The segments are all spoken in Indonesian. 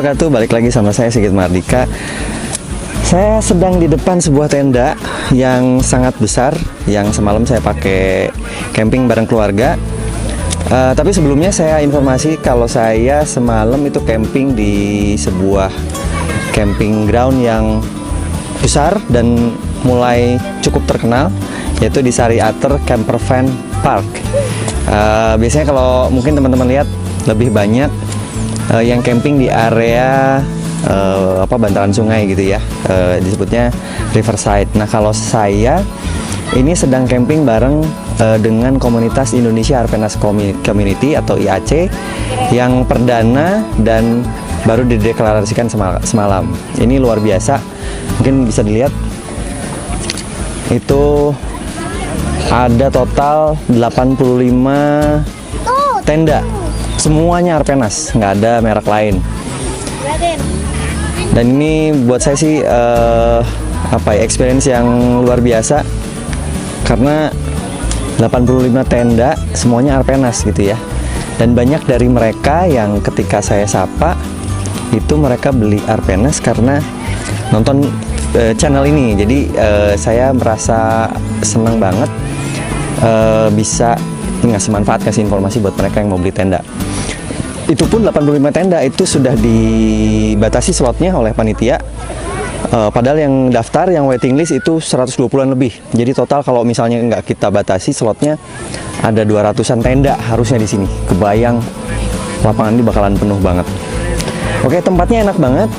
wabarakatuh. Balik lagi sama saya Sigit Mardika. Saya sedang di depan sebuah tenda yang sangat besar, yang semalam saya pakai camping bareng keluarga. Tapi sebelumnya saya informasi kalau saya semalam itu camping di sebuah camping ground yang besar dan mulai cukup terkenal, yaitu di Sariater Campervan Park. Biasanya kalau mungkin teman-teman lihat lebih banyak yang camping di area bantaran sungai gitu ya, disebutnya riverside. Nah, kalau saya ini sedang camping bareng dengan komunitas Indonesia Arpenas Community atau IAC yang perdana dan baru dideklarasikan semalam. Ini luar biasa, mungkin bisa dilihat itu ada total 85 tenda, semuanya Arpenas, nggak ada merek lain. Dan ini buat saya sih experience yang luar biasa, karena 85 tenda semuanya Arpenas gitu ya. Dan banyak dari mereka yang ketika saya sapa itu mereka beli Arpenas karena nonton channel ini. Jadi saya merasa senang banget bisa ngasih manfaat, kasih informasi buat mereka yang mau beli tenda. Itu pun 85 tenda itu sudah dibatasi slotnya oleh panitia. Padahal yang daftar, yang waiting list itu 120-an lebih. Jadi total kalau misalnya nggak kita batasi slotnya, ada 200-an tenda harusnya di sini. Kebayang lapangan ini bakalan penuh banget. Oke, tempatnya enak banget.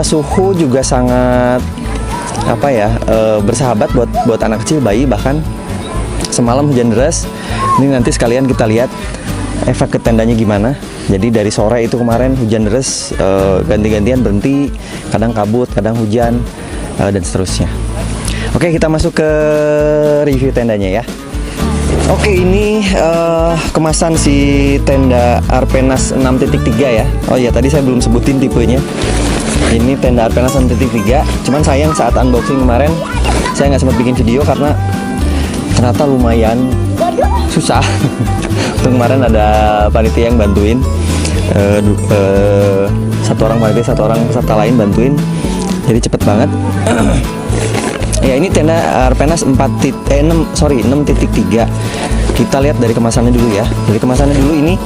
Suhu juga sangat bersahabat buat anak kecil, bayi bahkan. Semalam hujan deras. Ini nanti sekalian kita lihat efek ke tendanya gimana. Jadi dari sore itu kemarin hujan deras, ganti-gantian berhenti, kadang kabut, kadang hujan, dan seterusnya. Oke, kita masuk ke review tendanya ya. Oke, ini kemasan si tenda Arpenas 6.3 ya. Oh iya, tadi saya belum sebutin tipenya. Ini tenda Arpenas 6.3. Cuman sayang saat unboxing kemarin saya nggak sempat bikin video karena ternyata lumayan susah. Untuk kemarin ada panitia yang bantuin, satu orang panitia, satu orang peserta lain bantuin, jadi cepet banget. Ya, ini tenda Arpenas 6.3. Kita lihat dari kemasannya dulu ya. Dari kemasannya dulu, ini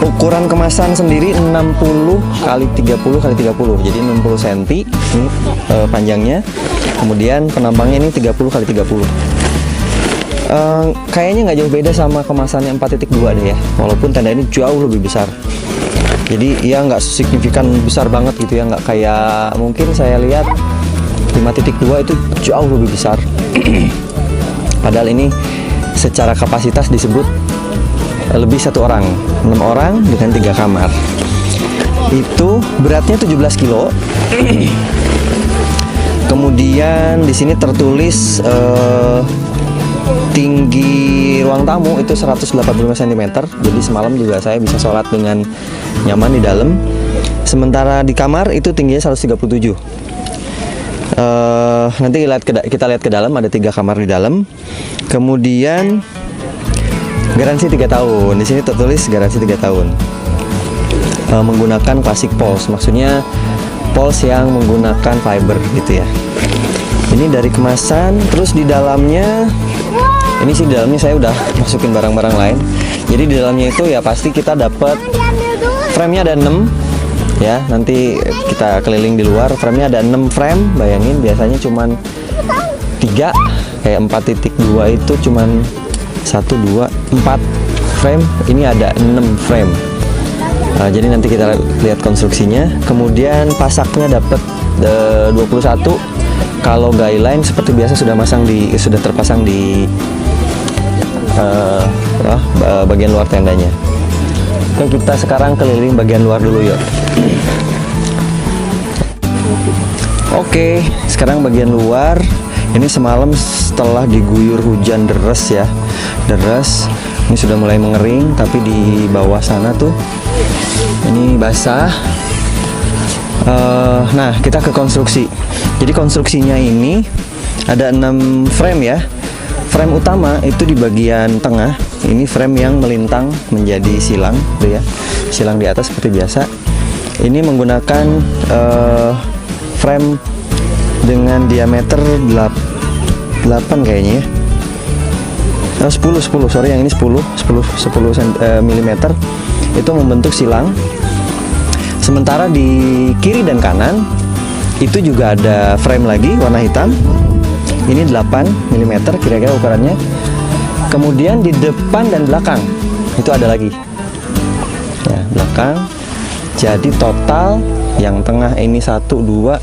ukuran kemasan sendiri 60 kali 30 kali 30, jadi 60 cm ini panjangnya. Kemudian penampangnya ini 30 kali 30. Kayaknya nggak jauh beda sama kemasannya 4.2 deh ya, walaupun tenda ini jauh lebih besar. Jadi ya nggak signifikan besar banget gitu ya, nggak kayak mungkin saya lihat 5.2 itu jauh lebih besar. Padahal ini secara kapasitas disebut lebih 1 orang, 6 orang dengan 3 kamar. Itu beratnya 17 kilo. Kemudian di sini tertulis tinggi ruang tamu itu 185 cm. Jadi semalam juga saya bisa sholat dengan nyaman di dalam. Sementara di kamar itu tingginya 137. Nanti kita lihat ke dalam, ada 3 kamar di dalam. Kemudian garansi 3 tahun. Di sini tertulis garansi 3 tahun. Menggunakan classic poles, maksudnya poles yang menggunakan fiber gitu ya. Ini dari kemasan. Terus di dalamnya, ini sih di dalamnya saya udah masukin barang-barang lain. Jadi di dalamnya itu ya pasti kita dapat frame-nya ada 6 ya. Nanti kita keliling di luar, frame-nya ada 6 frame. Bayangin biasanya cuman 3, kayak 4.2 itu cuman 1, 2, 4 frame. Ini ada 6 frame. Jadi nanti kita lihat konstruksinya. Kemudian pasaknya dapat 21. Kalau guideline seperti biasa sudah terpasang di bagian luar tendanya. Oke, kita sekarang keliling bagian luar dulu yuk. Oke, sekarang bagian luar. Ini semalam setelah diguyur hujan deras ya, deras. Ini sudah mulai mengering, tapi di bawah sana tuh ini basah. Nah, kita ke konstruksi. Jadi konstruksinya ini ada 6 frame ya. Frame utama itu di bagian tengah. Ini frame yang melintang menjadi silang, gitu ya. silang di atas seperti biasa. Ini menggunakan frame dengan diameter 8 kayaknya ya. 10 sorry, yang ini 10 mm itu membentuk silang. Sementara di kiri dan kanan itu juga ada frame lagi warna hitam. Ini 8 mm kira-kira ukurannya. Kemudian di depan dan belakang itu ada lagi ya, belakang. Jadi total yang tengah ini 1, 2,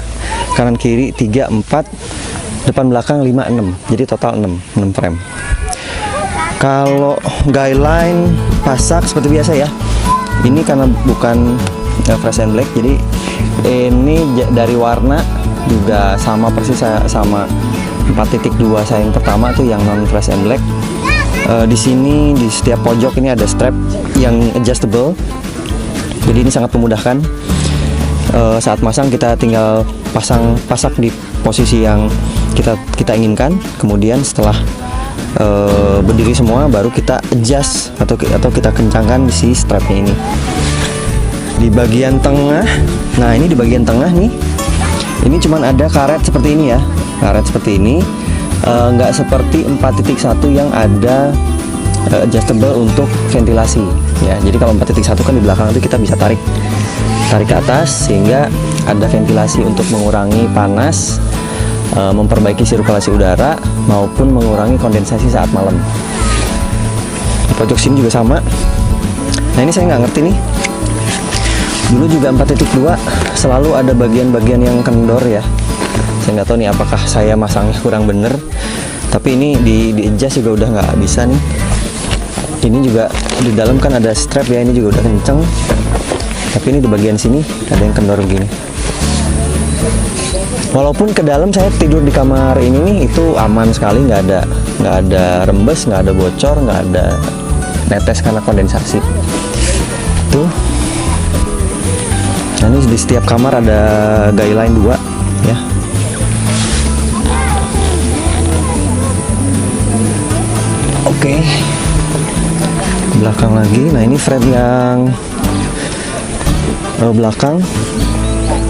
kanan kiri 3, 4, depan belakang 5, 6. Jadi total 6 frame. Kalau guideline pasak seperti biasa ya. Ini karena bukan fresh and black, jadi ini dari warna juga sama persis sama 4.2 saya yang pertama tuh yang non fresh and black. Di sini di setiap pojok ini ada strap yang adjustable. Jadi ini sangat memudahkan. Saat masang kita tinggal pasak di posisi yang kita inginkan. Kemudian setelah berdiri semua baru kita adjust atau kita kencangkan si strapnya ini. Di bagian tengah, nah ini di bagian tengah nih, ini cuman ada karet seperti ini ya, karet seperti ini, nggak seperti 4.1 yang ada adjustable untuk ventilasi ya. Jadi kalau 4.1 kan di belakang itu kita bisa tarik ke atas sehingga ada ventilasi untuk mengurangi panas, memperbaiki sirkulasi udara maupun mengurangi kondensasi saat malam. Di pojok sini juga sama. Nah ini saya nggak ngerti nih. Dulu juga 4.2 selalu ada bagian-bagian yang kendor ya. Saya nggak tahu nih apakah saya masangnya kurang bener. Tapi ini di adjust juga udah nggak bisa nih. Ini juga di dalam kan ada strap ya, ini juga udah kenceng. Tapi ini di bagian sini ada yang kendor begini. Walaupun ke dalam saya tidur di kamar ini nih, itu aman sekali, nggak ada rembes, nggak ada bocor, nggak ada netes karena kondensasi. Tuh. Nah, ini di setiap kamar ada guideline 2 ya. Oke. Belakang lagi. Nah, ini frame yang belakang.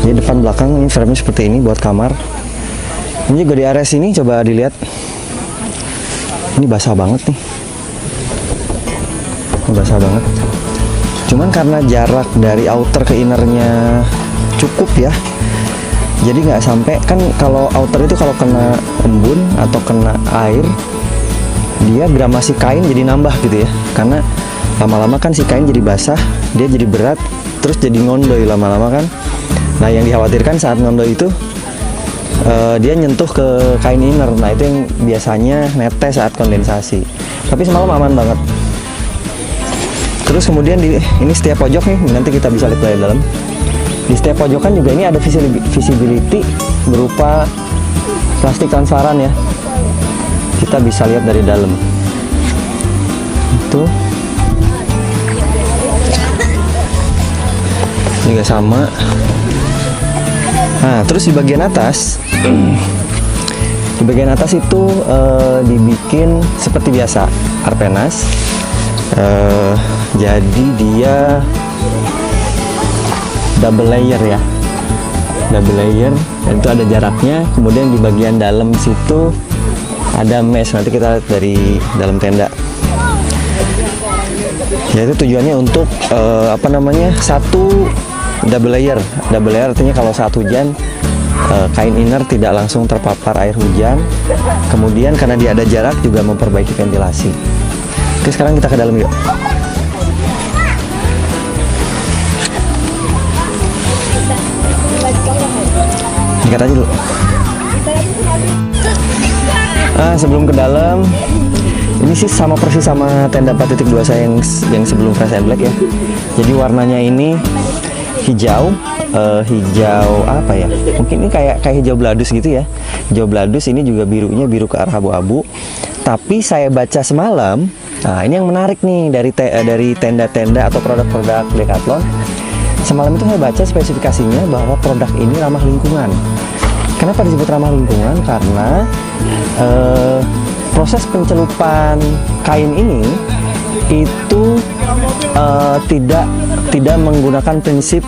Jadi depan belakang ini frame seperti ini buat kamar. Ini juga di area sini coba dilihat. Ini basah banget nih. Ini basah banget. Cuman karena jarak dari outer ke innernya cukup ya, jadi nggak sampai, kan kalau outer itu kalau kena embun atau kena air dia gramasi kain jadi nambah gitu ya, karena lama-lama kan si kain jadi basah, dia jadi berat, terus jadi ngondoy lama-lama kan. Nah yang dikhawatirkan saat ngondoy itu dia nyentuh ke kain inner. Nah itu yang biasanya netes saat kondensasi. Tapi semalam aman banget. Terus kemudian ini setiap pojok nih, nanti kita bisa lihat dari dalam. Di setiap pojokan juga ini ada visibility berupa plastik transparan ya. Kita bisa lihat dari dalam. Itu. Ini juga sama. Nah, terus di bagian atas, itu dibikin seperti biasa, arpenas. Jadi dia double layer ya, double layer, dan itu ada jaraknya. Kemudian di bagian dalam situ ada mesh, nanti kita lihat dari dalam tenda. Jadi tujuannya untuk satu double layer. Double layer artinya kalau saat hujan kain inner tidak langsung terpapar air hujan. Kemudian karena dia ada jarak juga memperbaiki ventilasi. Oke, sekarang kita ke dalam yuk. Ikat aja dulu. Sebelum ke dalam, ini sih sama persis sama tenda 4.2 saya yang sebelum fresh and black ya. Jadi warnanya ini hijau, hijau apa ya? Mungkin ini kayak hijau bladus gitu ya. Hijau bladus, ini juga birunya biru ke arah abu-abu. Tapi saya baca semalam, nah ini yang menarik nih dari tenda-tenda atau produk-produk Decathlon. Semalam itu saya baca spesifikasinya bahwa produk ini ramah lingkungan. Kenapa disebut ramah lingkungan? Karena proses pencelupan kain ini itu tidak tidak menggunakan prinsip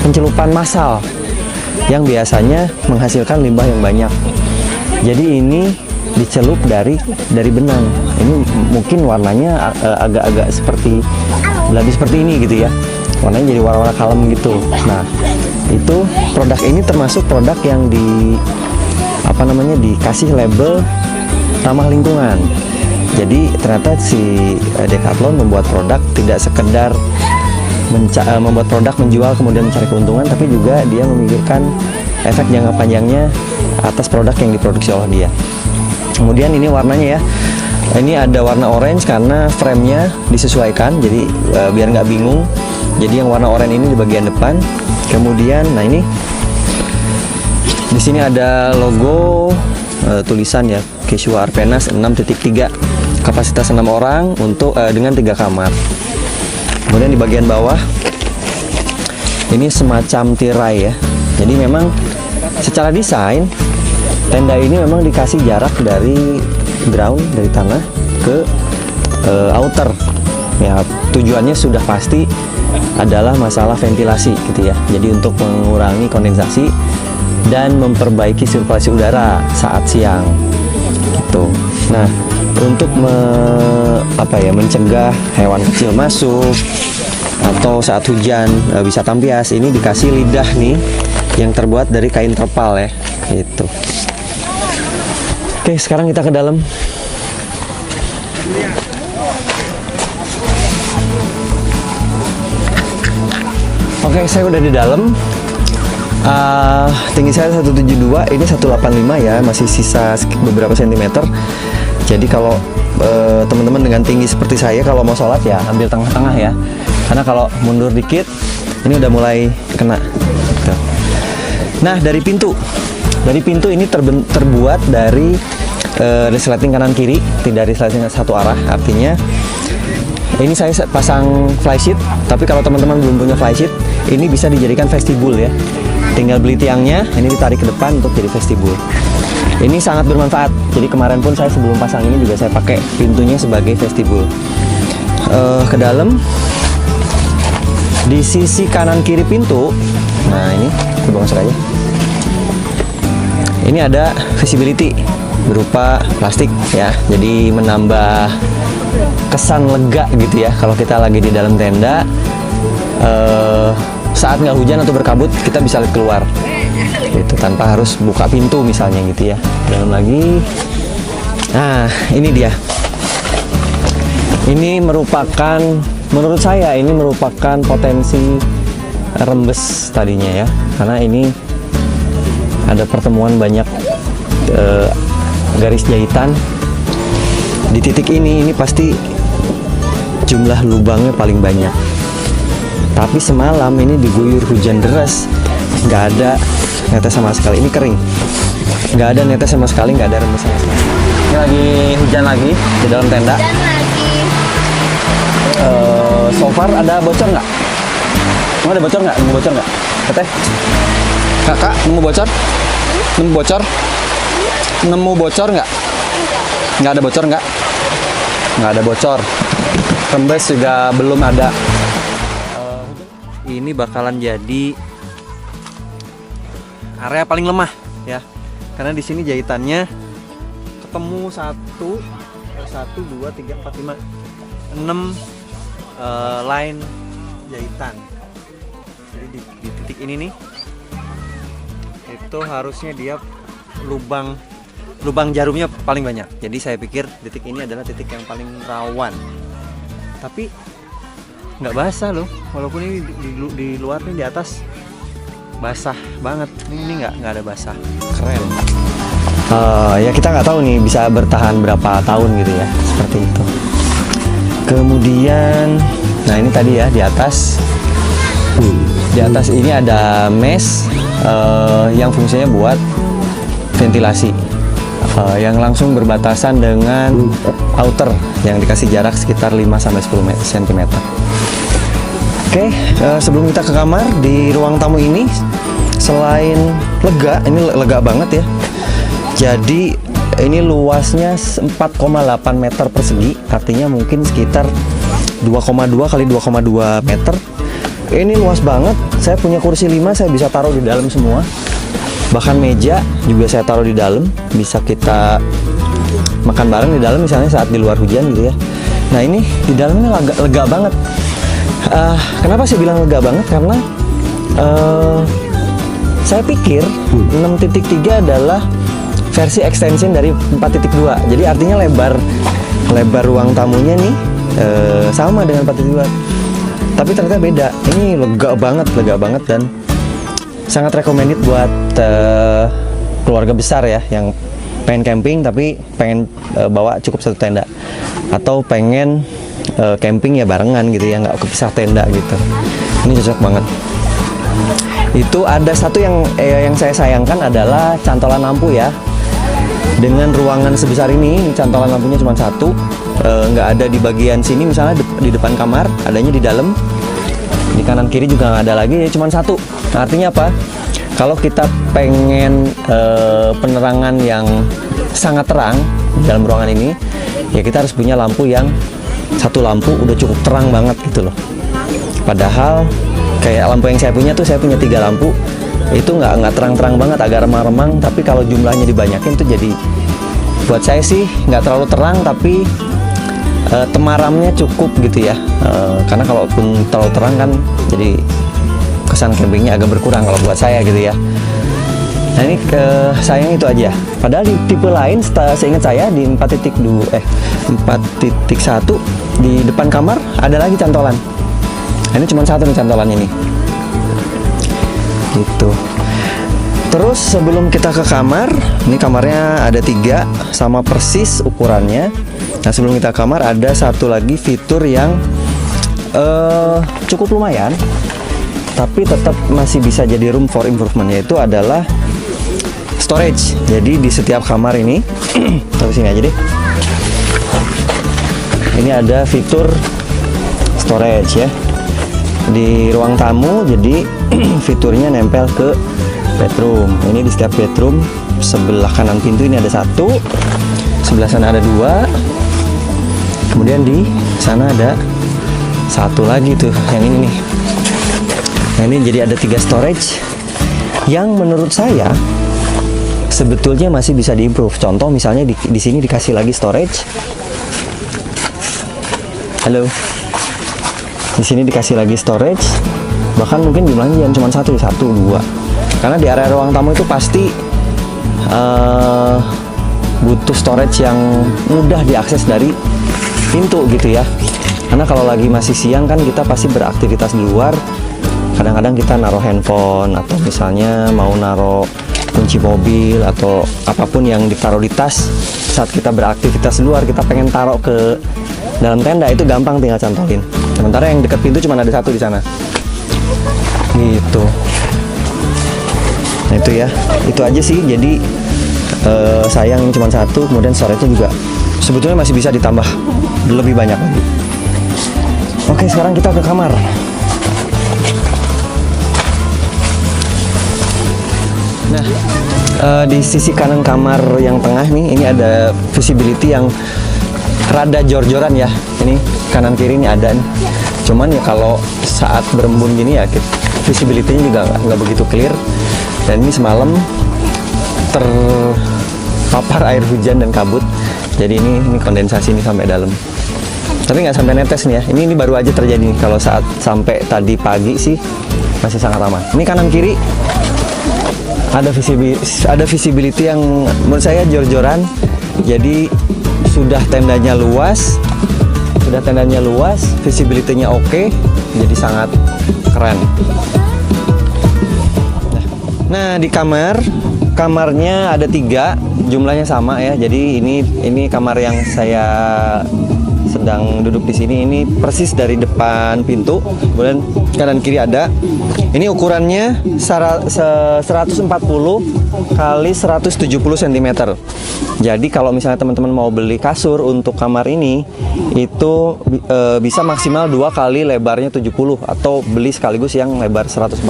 pencelupan massal yang biasanya menghasilkan limbah yang banyak. Jadi ini dicelup dari benang. Ini mungkin warnanya agak-agak seperti ini gitu ya. Warnanya jadi warna-warna kalem gitu. Nah, itu produk ini termasuk produk yang dikasih label ramah lingkungan. Jadi ternyata si Decathlon membuat produk tidak sekedar membuat produk menjual kemudian mencari keuntungan, tapi juga dia memikirkan efek jangka panjangnya atas produk yang diproduksi oleh dia. Kemudian ini warnanya ya, ini ada warna orange karena frame-nya disesuaikan, jadi biar nggak bingung. Jadi yang warna oranye ini di bagian depan. Kemudian, nah ini di sini ada logo tulisan ya, Quechua Arpenas 6.3, kapasitas 6 orang untuk dengan 3 kamar. Kemudian di bagian bawah ini semacam tirai ya. Jadi memang secara desain tenda ini memang dikasih jarak dari ground, dari tanah ke outer. Ya, tujuannya sudah pasti adalah masalah ventilasi gitu ya. Jadi untuk mengurangi kondensasi dan memperbaiki sirkulasi udara saat siang gitu. Nah, untuk mencegah hewan kecil masuk atau saat hujan bisa tampias, ini dikasih lidah nih yang terbuat dari kain terpal ya gitu. Oke, sekarang kita ke dalam. Oke, saya udah di dalam. Tinggi saya 172, ini 185 ya, masih sisa beberapa sentimeter. Jadi kalau teman-teman dengan tinggi seperti saya kalau mau sholat ya ambil tengah-tengah ya, karena kalau mundur dikit ini udah mulai kena gitu. Nah, dari pintu ini terbuat dari resleting kanan kiri, tidak resleting satu arah. Artinya ini saya pasang flysheet, tapi kalau teman-teman belum punya flysheet, ini bisa dijadikan vestibul ya. Tinggal beli tiangnya, ini ditarik ke depan untuk jadi vestibul. Ini sangat bermanfaat. Jadi kemarin pun saya sebelum pasang ini juga saya pakai pintunya sebagai vestibul. Ke dalam, di sisi kanan kiri pintu, nah ini coba masuk aja. Ini ada visibility berupa plastik ya. Jadi menambah kesan lega gitu ya. Kalau kita lagi di dalam tenda, saat nggak hujan atau berkabut, kita bisa lihat keluar gitu, tanpa harus buka pintu misalnya gitu ya. Dalam lagi, nah ini dia. Ini merupakan, menurut saya ini merupakan potensi rembes tadinya ya, karena ini ada pertemuan banyak garis jahitan di titik ini pasti jumlah lubangnya paling banyak. Tapi semalam ini diguyur hujan deras, nggak ada netes sama sekali. Ini kering, nggak ada netes sama sekali, nggak ada rembes sama sekali. Ini lagi hujan lagi di dalam tenda. Hujan lagi. So far ada bocor nggak? Ada bocor nggak? Nemu bocor nggak? Teteh? Kakak nemu bocor? Nemu bocor? Nemu bocor nggak? Nggak ada bocor nggak? Nggak ada bocor. Rembes juga belum ada. Ini bakalan jadi area paling lemah ya, karena di sini jahitannya ketemu 1, 2, 3, 4, 5, 6 line jahitan. Jadi di titik ini nih, itu harusnya dia lubang jarumnya paling banyak. Jadi saya pikir titik ini adalah titik yang paling rawan. Tapi nggak basah loh, walaupun ini di luar nih, di atas basah banget. Ini nggak ada basah, keren. Ya kita nggak tahu nih bisa bertahan berapa tahun gitu ya, seperti itu. Kemudian, nah ini tadi ya di atas ini ada mesh yang fungsinya buat ventilasi, yang langsung berbatasan dengan outer yang dikasih jarak sekitar 5-10 cm. Oke, sebelum kita ke kamar, di ruang tamu ini selain lega, ini lega banget ya. Jadi ini luasnya 4,8 meter persegi, artinya mungkin sekitar 2,2 kali 2,2 meter. Ini luas banget. Saya punya kursi 5, saya bisa taruh di dalam semua. Bahkan meja juga saya taruh di dalam. Bisa kita makan bareng di dalam misalnya saat di luar hujan gitu ya. Nah ini di dalamnya lega banget. Kenapa saya bilang lega banget? Karena saya pikir 6.3 adalah versi extension dari 4.2. Jadi artinya lebar ruang tamunya nih sama dengan 4.2. Tapi ternyata beda. Ini lega banget dan sangat recommended buat keluarga besar ya yang pengen camping tapi pengen bawa cukup satu tenda, atau pengen camping ya barengan gitu ya, nggak kepisah tenda gitu. Ini cocok banget. Itu ada satu yang saya sayangkan adalah cantolan lampu ya. Dengan ruangan sebesar ini cantolan lampunya cuma satu, nggak ada di bagian sini misalnya di depan kamar, adanya di dalam. Di kanan kiri juga nggak ada lagi, ya cuma satu. Nah, artinya apa? Kalau kita pengen penerangan yang sangat terang di dalam ruangan ini, ya kita harus punya lampu yang satu lampu udah cukup terang banget gitu loh. Padahal kayak lampu yang saya punya 3 lampu, itu nggak terang-terang banget, agak remang-remang. Tapi kalau jumlahnya dibanyakin tuh jadi, buat saya sih nggak terlalu terang, tapi temaramnya cukup gitu ya. Karena kalaupun terlalu terang kan jadi kesan campingnya agak berkurang kalau buat saya gitu ya. Nah ini sayang itu aja. Padahal di tipe lain seingat saya di 4.1 di depan kamar ada lagi cantolan. Nah, ini cuma satu nih cantolan ini. Gitu. Terus sebelum kita ke kamar, ini kamarnya ada 3 sama persis ukurannya. Nah sebelum kita ke kamar ada satu lagi fitur yang cukup lumayan, tapi tetap masih bisa jadi room for improvement, yaitu adalah storage. Jadi di setiap kamar ini, taruh sini aja deh. Ini ada fitur storage ya. Di ruang tamu, jadi fiturnya nempel ke bedroom. Ini di setiap bedroom sebelah kanan pintu ini ada 1, sebelah sana ada 2, kemudian di sana ada 1 lagi tuh, yang ini nih. Nah ini jadi ada 3 storage yang menurut saya sebetulnya masih bisa diimprove. Contoh misalnya di sini dikasih lagi storage. Halo. Di sini dikasih lagi storage. Bahkan mungkin jumlahnya jangan cuma 1, 2. Karena di area ruang tamu itu pasti butuh storage yang mudah diakses dari pintu gitu ya. Karena kalau lagi masih siang kan kita pasti beraktivitas di luar. Kadang-kadang kita naruh handphone, atau misalnya mau naruh kunci mobil atau apapun yang ditaruh di tas saat kita beraktivitas di luar, kita pengen taruh ke dalam tenda, itu gampang tinggal cantolin. Sementara yang dekat pintu cuma ada 1 di sana. Gitu. Nah itu ya, itu aja sih. Jadi sayang cuma 1, kemudian storage-nya juga sebetulnya masih bisa ditambah lebih banyak lagi. Oke, sekarang kita ke kamar. Nah, di sisi kanan kamar yang tengah nih, ini ada visibility yang rada jor-joran ya. Ini kanan kiri ini ada nih. Cuman ya kalau saat berembun gini ya, visibility-nya juga nggak begitu clear. Dan ini semalam terpapar air hujan dan kabut. Jadi ini kondensasi ini sampai dalam. Tapi nggak sampai netes nih ya. Ini baru aja terjadi nih. Kalau saat sampai tadi pagi sih masih sangat aman. Ini kanan kiri ada visibility yang menurut saya jor-joran. Jadi sudah tendanya luas, visibility-nya oke, jadi sangat keren. Nah di kamarnya ada 3, jumlahnya sama ya. Jadi ini kamar yang saya sedang duduk di sini. Ini persis dari depan pintu, kemudian kanan kiri ada. Ini ukurannya 140 kali 170 cm. Jadi kalau misalnya teman-teman mau beli kasur untuk kamar ini, itu bisa maksimal 2 kali lebarnya 70, atau beli sekaligus yang lebar 140.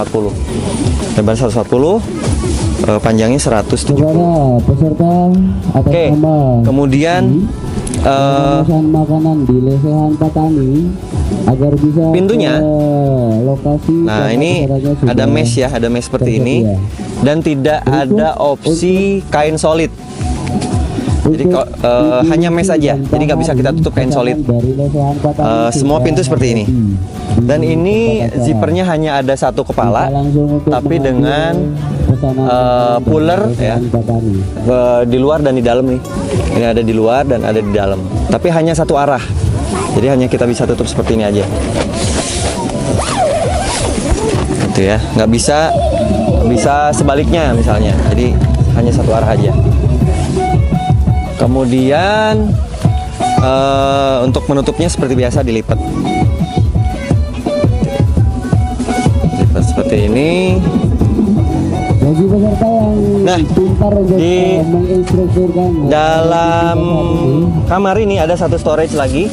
Lebar 140, panjangnya 170. Peserta atas Oke, nama kemudian Pemesanan makanan di lesehan petani agar bisa pintunya. ke lokasi. Nah, ini ada mesh ya, ada mesh seperti ini, dan tidak ada opsi kain solid. Jadi hanya mesh saja, jadi nggak bisa kita tutup kain solid. Semua pintu seperti ini. Dan ini zippernya hanya ada satu kepala, tapi dengan puller ya, di luar dan di dalam nih. Ini ada di luar dan ada di dalam, tapi hanya satu arah. Jadi hanya kita bisa tutup seperti ini aja. Itu ya, nggak bisa sebaliknya misalnya. Jadi hanya satu arah aja. Kemudian untuk menutupnya seperti biasa dilipat. Lipat seperti ini. Bagi peserta yang Nah, pintar untuk di menginstrukturkan dalam kamar ini ada satu storage lagi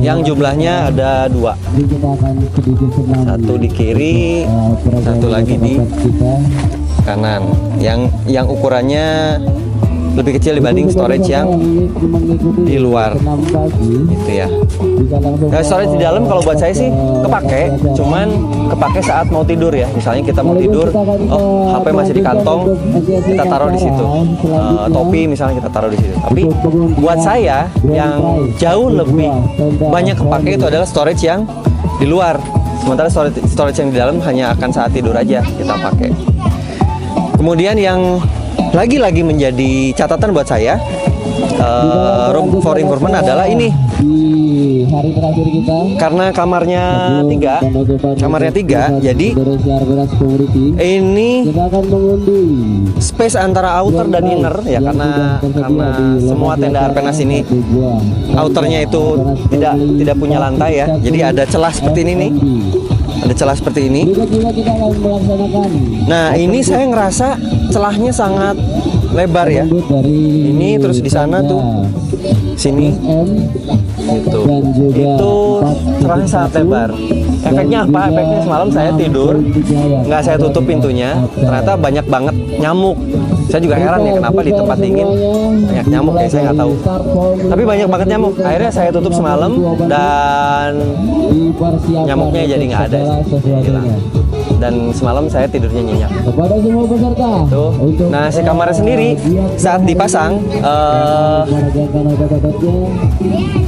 yang jumlahnya ada 2. kita akan sedikit senam Satu di kiri, satu lagi di kanan. Yang ukurannya lebih kecil dibanding storage yang di luar. Itu ya. Nah, storage di dalam kalau buat saya sih kepake, cuman kepake saat mau tidur ya. Misalnya kita mau tidur, HP masih di kantong, kita taruh di situ. Topi misalnya kita taruh di situ. Tapi buat saya yang jauh lebih banyak kepake itu adalah storage yang di luar. Sementara storage yang di dalam hanya akan saat tidur aja kita pakai. Kemudian yang lagi-lagi menjadi catatan buat saya, room for improvement adalah ini. Di hari terakhir kita, karena kamarnya 3, jadi ini kita akan mengundi space antara outer dan inner ya, karena semua tenda Arpenas ini outernya itu tidak punya lantai ya, jadi ada celah seperti ini nih. Ada celah seperti ini. Nah, ini saya ngerasa celahnya sangat lebar ya. Ini terus di sana tuh, sini, itu celahnya sangat lebar. Efeknya apa? Efeknya semalam saya tidur, nggak saya tutup pintunya, ternyata banyak banget nyamuk. Saya juga heran ya kenapa di tempat dingin banyak nyamuk ya, saya nggak tahu. Tapi banyak banget nyamuk. Akhirnya saya tutup semalam dan nyamuknya jadi nggak ada, hilang. Dan semalam saya tidurnya nyenyak. Kepada semua peserta. Tuh. Nah, si kamarnya sendiri saat dipasang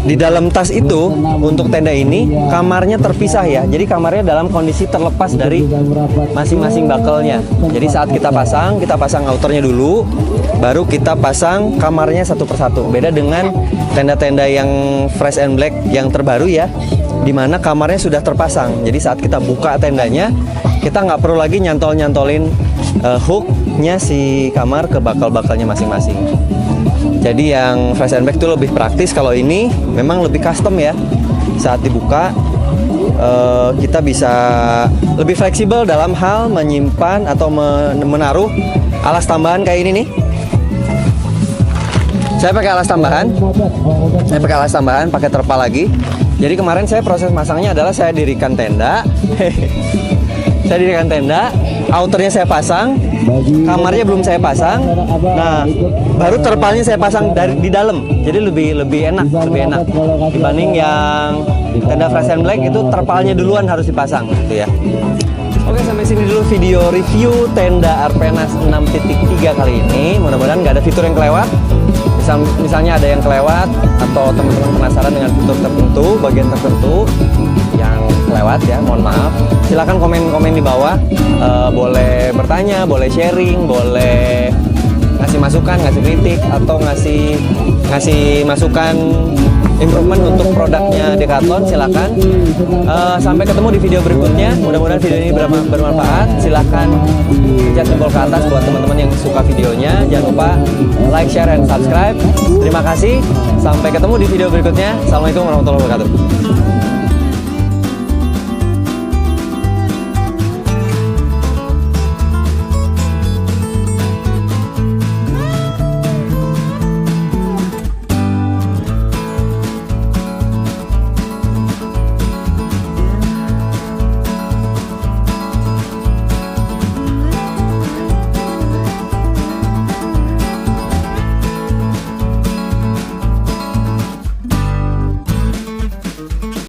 di dalam tas itu untuk tenda ini kamarnya terpisah ya. Jadi kamarnya dalam kondisi terlepas dari masing-masing bakelnya. Jadi saat kita pasang outernya dulu, baru kita pasang kamarnya satu persatu. Beda dengan tenda-tenda yang fresh and black yang terbaru ya, dimana kamarnya sudah terpasang. Jadi saat kita buka tendanya, kita nggak perlu lagi nyantolin hooknya si kamar ke bakal-bakalnya masing-masing. Jadi yang fresh and black itu lebih praktis. Kalau ini memang lebih custom ya. Saat dibuka kita bisa lebih fleksibel dalam hal menyimpan atau menaruh alas tambahan kayak ini nih. Saya pakai alas tambahan, pakai terpal lagi. Jadi kemarin saya proses masangnya adalah saya dirikan tenda. Saya dirikan tenda, outernya saya pasang, kamarnya belum saya pasang. Nah, baru terpalnya saya pasang di dalam. Jadi lebih enak dibanding yang tenda fresh and black itu terpalnya duluan harus dipasang gitu ya. Oke, sampai sini dulu video review tenda Arpenas 6.3 kali ini. Mudah-mudahan nggak ada fitur yang kelewat. Misalnya ada yang kelewat atau teman-teman penasaran dengan fitur tertentu, bagian tertentu yang kelewat ya, mohon maaf. Silakan komen di bawah. Boleh bertanya, boleh sharing, boleh ngasih masukan, ngasih kritik, atau ngasih masukan improvement untuk produknya Decathlon. Silakan. Sampai ketemu di video berikutnya. Mudah-mudahan video ini bermanfaat. Silakan pencet jempol ke atas buat teman-teman yang suka videonya. Jangan lupa like, share, dan subscribe. Terima kasih. Sampai ketemu di video berikutnya. Assalamualaikum warahmatullahi wabarakatuh.